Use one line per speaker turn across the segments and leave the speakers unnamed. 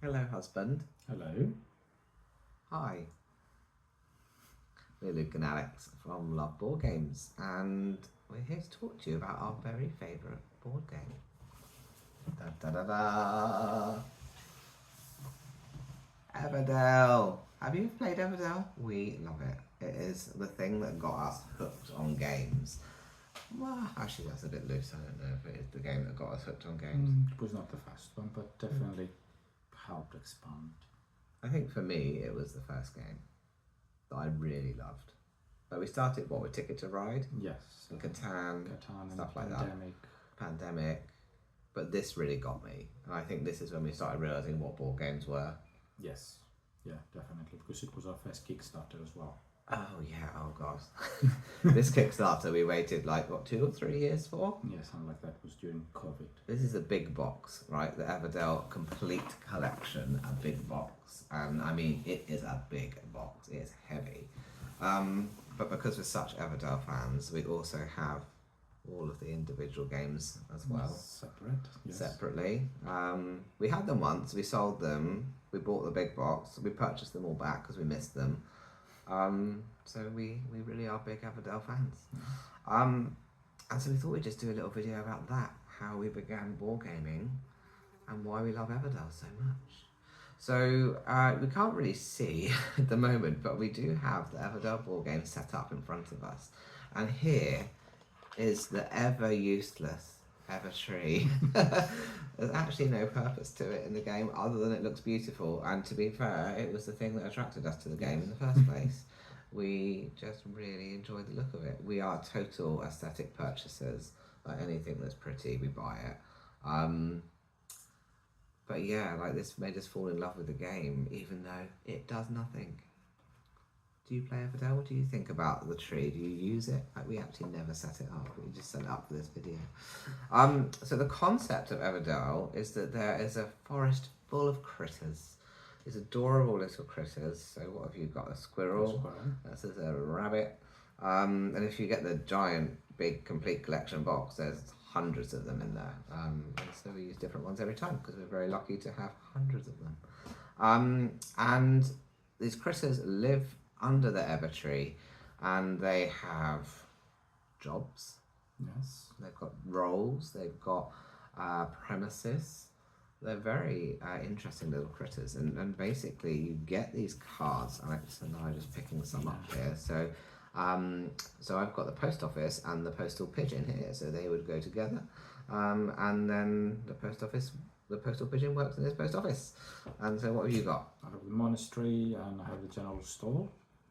Hello, husband.
Hello.
Hi. We're Luke and Alex from Love Board Games, and we're here to talk to you about our very favourite board game. Da da da da! Everdell! Have you played Everdell? We love it. It is the thing that got us hooked on games. Well, actually, that's a bit loose. I don't know if it is the game that got us hooked on games.
It was not the first one, but definitely helped expand.
I think for me, it was the first game that I really loved. But we started with Ticket to Ride?
Yes.
And Catan, stuff like
Pandemic.
that. Pandemic. But this really got me. And I think this is when we started realising what board games were.
Yes. Yeah, definitely. Because it was our first Kickstarter as well.
Oh, yeah. Oh, gosh. This Kickstarter we waited 2 or 3 years for?
Yeah, something like that was during COVID.
This is a big box, right? The Everdell Complete Collection, a big box. And I mean, it is a big box. It's heavy. But because we're such Everdell fans, we also have all of the individual games as well. Separately. We had them once, we sold them, we bought the big box, we purchased them all back because we missed them. So we really are big Everdell fans. And so we thought we'd just do a little video about that, how we began board gaming and why we love Everdell so much. So we can't really see at the moment, but we do have the Everdell board game set up in front of us. And here is the ever useless Evertree. There's actually no purpose to it in the game other than it looks beautiful. And to be fair, it was the thing that attracted us to the game in the first place. We just really enjoyed the look of it. We are total aesthetic purchasers. Like anything that's pretty, we buy it. But yeah, this made us fall in love with the game, even though it does nothing. Do you play Everdell? What do you think about the tree? Do you use it? We actually never set it up. We just set it up for this video. So the concept of Everdell is that there is a forest full of critters. These adorable little critters. So what have you got? A squirrel. This is a rabbit. And if you get the giant, big, complete collection box, there's hundreds of them in there. And so we use different ones every time because we're very lucky to have hundreds of them. And these critters live under the Evertree, and they have jobs.
Yes.
They've got roles. They've got premises. They're very interesting little critters, and basically you get these cards. Alex and I are just picking some up here. So I've got the post office and the postal pigeon here, so they would go together, and then the postal pigeon works in this post office. And so what have you got?
I have the monastery and I have the general store.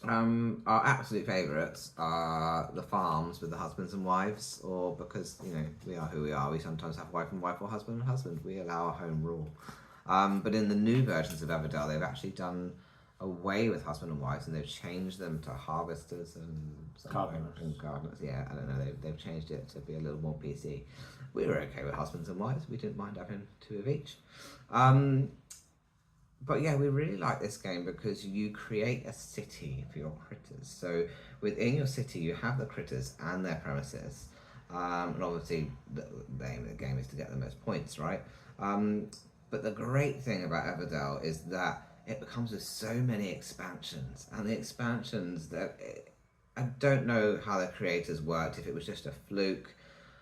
Our absolute favourites are the farms with the husbands and wives, or because we are who we are, we sometimes have wife and wife or husband and husband. We allow our home rule. But in the new versions of Everdell, they've actually done away with husband and wives, and they've changed them to harvesters and gardeners. Yeah, I don't know. They've changed it to be a little more PC. We were okay with husbands and wives. We didn't mind having 2 of each. But yeah, we really like this game because you create a city for your critters. So within your city, you have the critters and their premises. And obviously, the aim of the game is to get the most points, right? But the great thing about Everdell is that it becomes with so many expansions. And the expansions I don't know how the creators worked, if it was just a fluke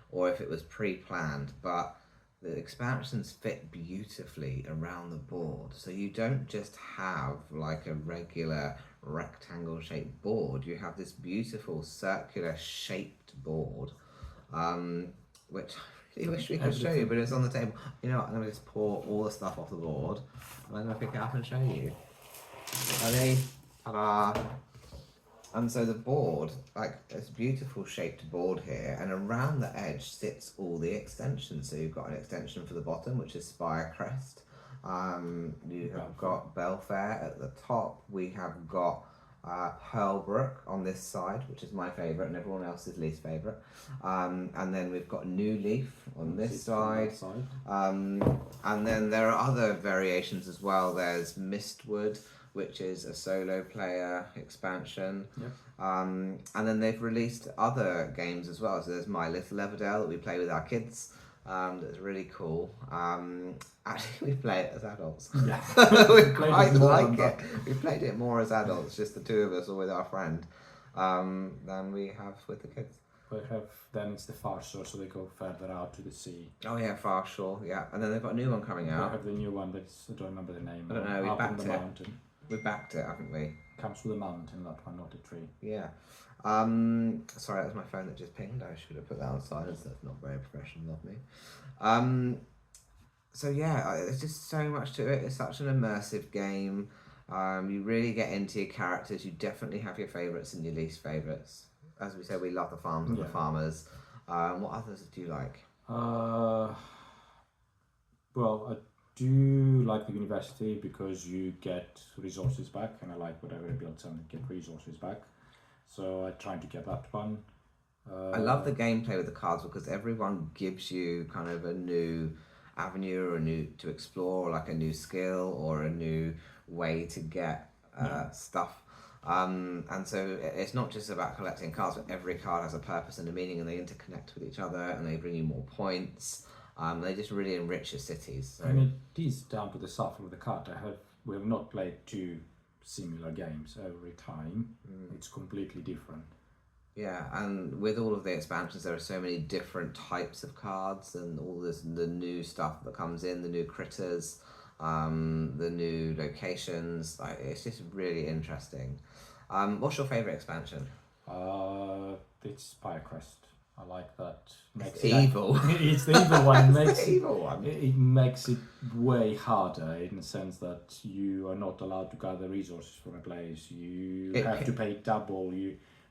or if it was pre-planned, but the expansions fit beautifully around the board. So you don't just have a regular rectangle shaped board. You have this beautiful circular shaped board, which I really wish we could show you, but it's on the table. You know what, I'm going to just pour all the stuff off the board and I'm going to pick it up and show you. Ready? Ta-da! And so the board, this beautiful shaped board here, and around the edge sits all the extensions. So you've got an extension for the bottom, which is Spire Crest. You have got Belfair at the top. We have got Pearlbrook on this side, which is my favourite and everyone else's least favourite. And then we've got New Leaf on this side. And then there are other variations as well. There's Mistwood, which is a solo player expansion.
Yep.
And then they've released other games as well. So there's My Little Everdell that we play with our kids. That's really cool. Actually, we play it as adults.
Yeah.
We
Played
quite
it more
like
than
it.
that.
We played it more as adults, just the two of us or with our friend, than we have with the kids.
Then it's the far shore, so they go further out to the sea.
Oh yeah, Far Shore, yeah. And then they've got a new one coming
They
out.
have the new one that's, I don't remember the name.
I don't know, we
Up on
backed
the
it.
mountain.
We backed it, haven't we?
Comes with a mountain, that one, not a tree.
Yeah. Sorry, that was my phone that just pinged. I should have put that on silence. That's not very professional of me. So yeah, there's just so much to it. It's such an immersive game. You really get into your characters. You definitely have your favourites and your least favourites. As we said, we love the farms and the farmers. What others do you like?
Well, I do like the university because you get resources back, and I like whatever I build something, get resources back. So I try to get that one.
I love the gameplay with the cards because everyone gives you kind of a new avenue or a new to explore, like a new skill or a new way to get stuff. And so it's not just about collecting cards, but every card has a purpose and a meaning, and they interconnect with each other, and they bring you more points. They just really enrich your cities. So.
And it is down to the software of the card. We have not played two similar games every time. It's completely different.
Yeah, and with all of the expansions, there are so many different types of cards, and all the new stuff that comes in, the new critters, the new locations. Like, it's just really interesting. What's your favourite expansion?
It's Firecrest. I like that.
It's evil.
It's the evil one.
It's the evil one.
It makes it way harder in the sense that you are not allowed to gather resources from a place. You have to pay double.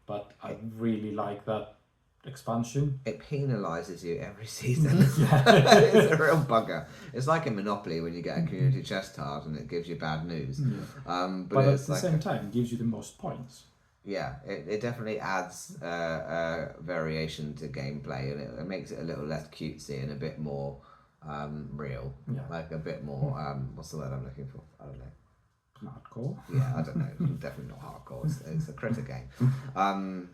But I really like that expansion.
It penalises you every season. It's a real bugger. It's like in Monopoly when you get a community chest card and it gives you bad news.
But at the same time, it gives you the most points.
Yeah, it definitely adds variation to gameplay, and it makes it a little less cutesy and a bit more real.
Yeah.
Like a bit more, what's the word I'm looking for? I don't know.
Hardcore?
Yeah, I don't know. Definitely not hardcore. It's a critter game.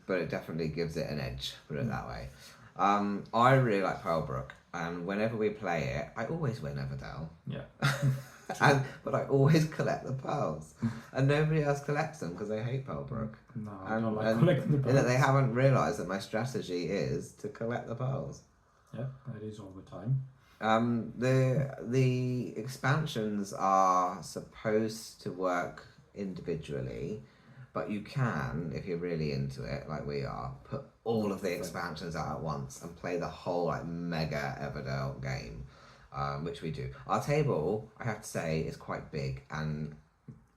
But it definitely gives it an edge, put it that way. I really like Pearlbrook, and whenever we play it, I always win Everdell.
Yeah.
But I always collect the pearls, and nobody else collects them because they hate Pearlbrook.
No, I don't like collecting the pearls.
And that they haven't realised that my strategy is to collect the pearls.
Yeah, that is all the time.
The expansions are supposed to work individually, but you can, if you're really into it, like we are, put all of the expansions out at once and play the whole like mega Everdell game, which we do. Our table, I have to say, is quite big and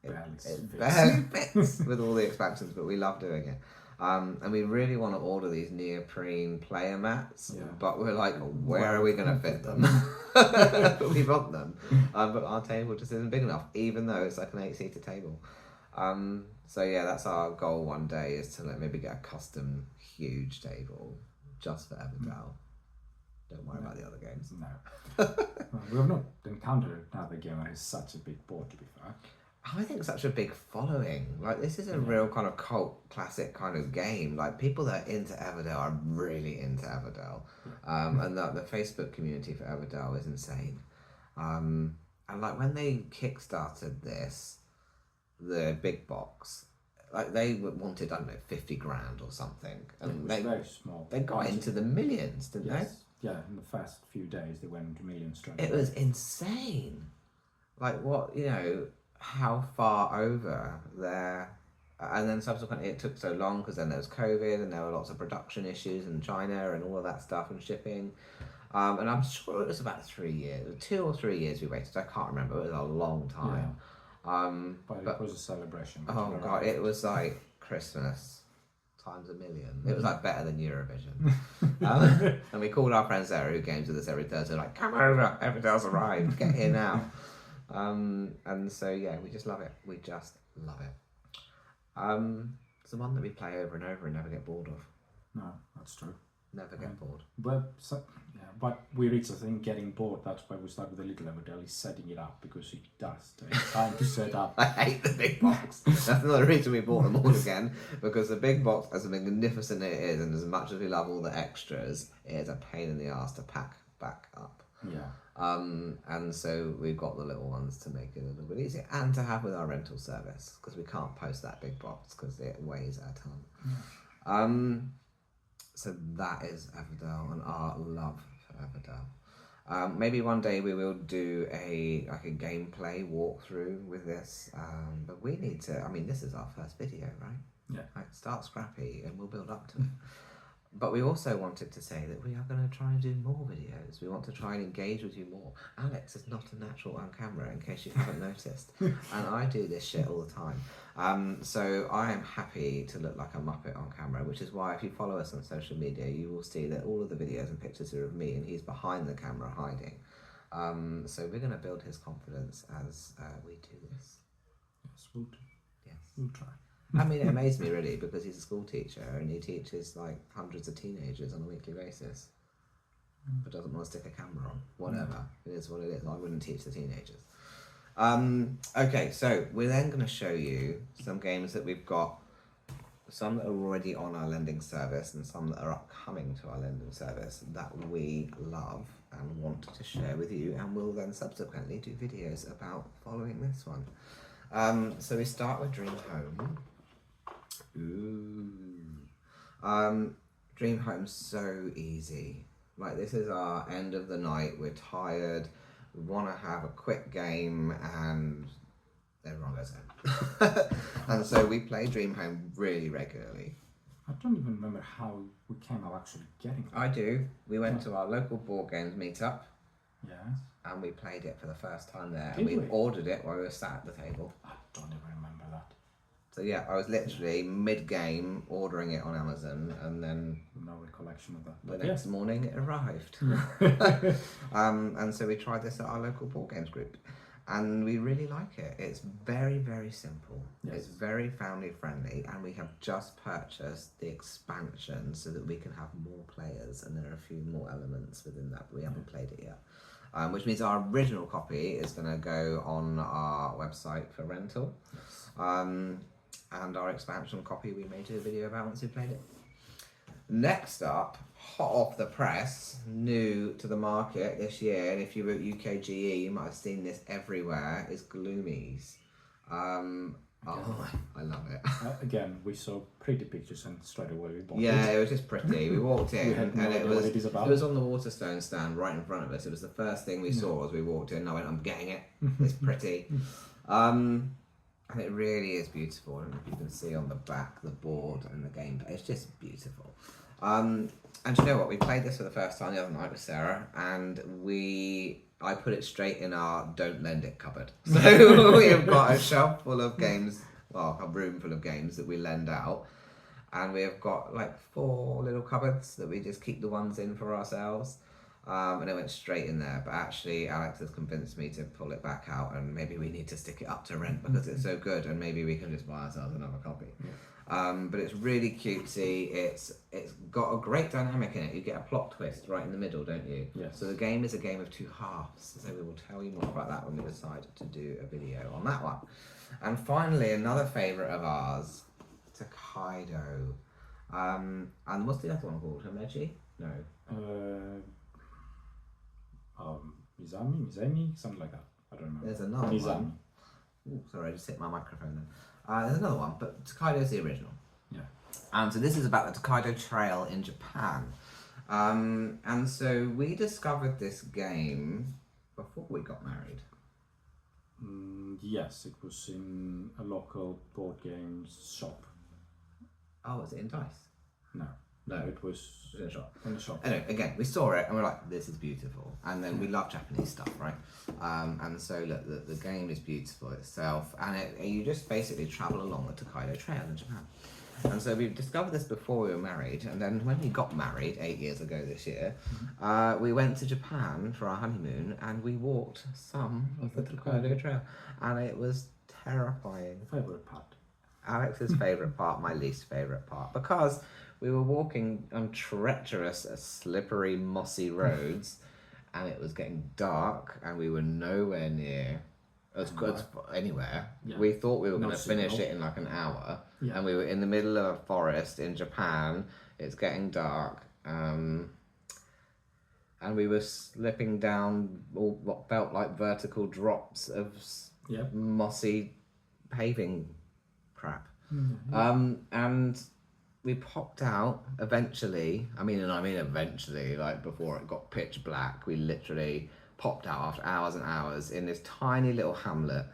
it barely fits with all the expansions, but we love doing it. And we really want to order these neoprene player mats, but we're like, where are we going to fit them? But we want them. But our table just isn't big enough, even though it's like an 8-seater table. So yeah, that's our goal one day, is to maybe get a custom huge table just for Everdell. Don't worry about the other games.
No. We have not encountered another game that has such a big board, to be fair.
I think such a big following. Like, this is a real kind of cult classic kind of game. Like, people that are into Everdell are really into Everdell. And the Facebook community for Everdell is insane. And like, when they kickstarted this, the big box, like, they wanted, I don't know, 50 grand or something. And
it was very small.
They got into the millions, didn't they?
Yeah, in the first few days they went into millions straight
away. It was insane. Like, what, how far over there, and then subsequently it took so long because then there was COVID and there were lots of production issues in China and all of that stuff and shipping, and I'm sure it was about 3 years, 2 or 3 years we waited. I can't remember. It was a long time.
But it was a celebration.
Oh god, it was like Christmas times a million. It was like better than Eurovision. And we called our friend Sarah, who games with us every Thursday, like, come over, Everdell's arrived, get here now. And so yeah, we just love it. We just love it. It's the one that we play over and over and never get bored of.
No, that's true.
Never get bored.
But we reach the thing getting bored. That's why we start with the little Everdell, is setting it up, because it does take time to set up.
I hate the big box. That's another reason we bought them all again, because the big box, as magnificent it is, and as much as we love all the extras, it is a pain in the arse to pack back up.
Yeah.
And so we've got the little ones to make it a little bit easier, and to have with our rental service, because we can't post that big box because it weighs a ton. So that is Everdell and our love for Everdell. Maybe one day we will do a gameplay walkthrough with this, but we need to. I mean, this is our first video, right?
Yeah.
Like, start scrappy and we'll build up to it. But we also wanted to say that we are going to try and do more videos. We want to try and engage with you more. Alex is not a natural on camera, in case you haven't noticed. And I do this shit all the time. So I am happy to look like a Muppet on camera, which is why if you follow us on social media, you will see that all of the videos and pictures are of me and he's behind the camera hiding. So we're going to build his confidence as we do this.
Yes, we'll do.
Yes.
We'll try.
I mean, it amazed me really, because he's a school teacher and he teaches like hundreds of teenagers on a weekly basis, but doesn't want to stick a camera on. Whatever, it is what it is. I wouldn't teach the teenagers. Okay, so we're then going to show you some games that we've got, some that are already on our lending service and some that are upcoming to our lending service that we love and want to share with you, and we'll then subsequently do videos about following this one. So we start with Dream Home. Dream Home's so easy. Like, this is our end of the night, we're tired, we want to have a quick game, and everyone goes home. And so we play Dream Home really regularly.
I don't even remember how we came out actually getting it.
I do. We went to our local board games meetup.
Yes.
And we played it for the first time there.
Did
and we
we?
ordered it while we were sat at the table.
I don't even remember that.
So yeah, I was literally mid-game ordering it on Amazon, and then
No recollection of that.
the
But
next morning it arrived. And so we tried this at our local board games group, and we really like it. It's very, very simple.
Yes.
It's very family friendly, and we have just purchased the expansion so that we can have more players, and there are a few more elements within that, but we haven't played it yet. Which means our original copy is going to go on our website for rental. And our expansion copy we may do a video about once we've played it. Next up, hot off the press, new to the market this year, and if you were at UKGE, you might have seen this everywhere, is Gloomies. Oh, I love it.
Again, we saw pretty pictures and straight away we bought it.
Yeah, it was just pretty. We walked in
We had no
and
idea what it is about.
it was on the Waterstone stand right in front of us. It was the first thing we saw as we walked in. And I went, I'm getting it. It's pretty. And it really is beautiful. I don't know if you can see on the back, the board and the gameplay. It's just beautiful. And you know what? We played this for the first time the other night with Sarah, and I put it straight in our don't lend it cupboard. So we have got a shelf full of games, well, a room full of games that we lend out. And we have got like 4 little cupboards that we just keep the ones in for ourselves. And it went straight in there, but actually Alex has convinced me to pull it back out, and maybe we need to stick it up to rent because it's so good, and maybe we can just buy ourselves another copy. But it's really cutesy. It's got a great dynamic in it. You get a plot twist right in the middle, don't you?
Yes.
So the game is a game of 2 halves. So we will tell you more about that when we decide to do a video on that one. And finally, another favourite of ours, Tokaido. And what's the other one called? Himeji? No.
Mizami, something like that. I don't remember.
There's another one. Ooh, sorry, I just hit my microphone then. There's another one, but Tokaido is the original.
Yeah.
So this is about the Tokaido Trail in Japan. And so we discovered this game before we got married.
Yes, it was in a local board games shop.
Oh, was it in Dice?
No, it was
in a shop.
in the shop.
Anyway, again, we saw it and we're like, this is beautiful. And then we love Japanese stuff, right? And so look, the game is beautiful itself. And you just basically travel along the Tokaido Trail in Japan. And so we discovered this before we were married. And then when we got married 8 years ago this year, we went to Japan for our honeymoon and we walked some of the Tokaido Trail. And it was terrifying.
Favorite part.
Alex's favourite part, my least favourite part, because we were walking on treacherous, slippery, mossy roads, and it was getting dark, and we were nowhere near as good anywhere. Yeah. We thought we were going to finish it in like an hour, and we were in the middle of a forest in Japan. It's getting dark, and and we were slipping down all what felt like vertical drops of
Yep.
mossy paving crap.
Mm-hmm.
And we popped out eventually. I mean eventually, like before it got pitch black, we literally popped out after hours and hours in this tiny little hamlet.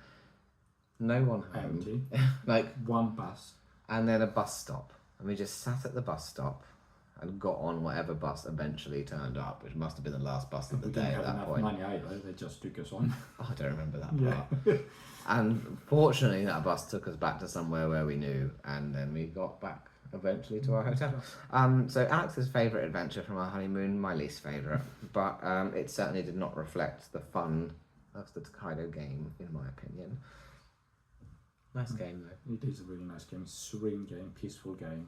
No one home.
Empty.
Like
one bus.
And then a bus stop. And we just sat at the bus stop and got on whatever bus eventually turned up, which must have been the last bus of the
We
day
didn't
at
have
that
enough
point.
money either. They just took us on.
Oh, I don't remember that
Yeah.
part. And fortunately, that bus took us back to somewhere where we knew, and then we got back eventually to our hotel. So Alex's favourite adventure from our honeymoon, my least favourite, but it certainly did not reflect the fun of the Tokaido game, in my opinion. Nice game though.
It is a really nice game. Serene game, peaceful game.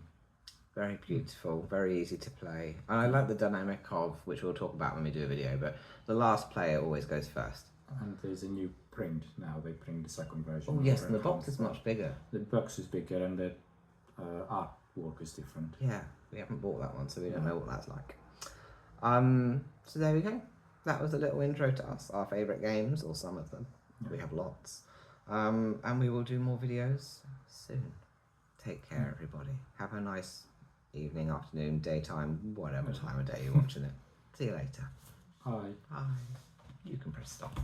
Very beautiful, very easy to play. And I like the dynamic of, which we'll talk about when we do a video, but the last player always goes first.
And there's a new print now. They print the second version.
Oh yes, and the box is much bigger.
The box is bigger and the artwork is different.
Yeah, we haven't bought that one, so we don't know what that's like. So there we go. That was a little intro to us, our favourite games, or some of them.
Yeah.
We have lots. And we will do more videos soon. Take care, everybody. Have a nice evening, afternoon, daytime, whatever time of day you're watching it. See you later.
Hi.
Bye. You can press stop.